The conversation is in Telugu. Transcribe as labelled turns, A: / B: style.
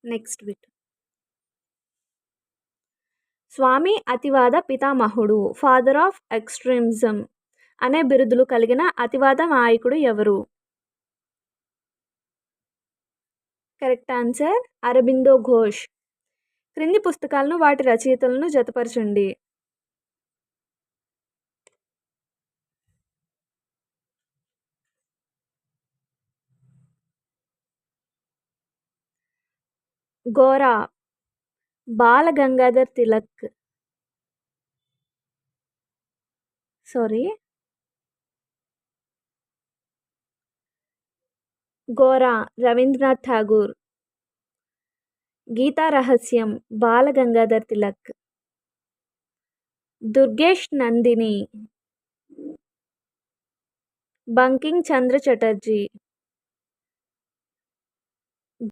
A: Next bit. స్వామి అతివాద పితామహుడు, ఫాదర్ ఆఫ్ ఎక్స్ట్రీమిజం అనే బిరుదులు కలిగిన అతివాద నాయకుడు ఎవరు? Correct answer Aurobindo Ghosh. క్రింది పుస్తకాలను వాటి రచయితలను జతపరచండి. గోరా, బాల గంగాధర్ తిలక్. సారీ, గోరా రవీంద్రనాథ్ ఠాగూర్. గీతా రహస్యం బాల గంగాధర్ తిలక్. దుర్గేష్ నందిని, బంకింగ్ చంద్ర చటర్జీ.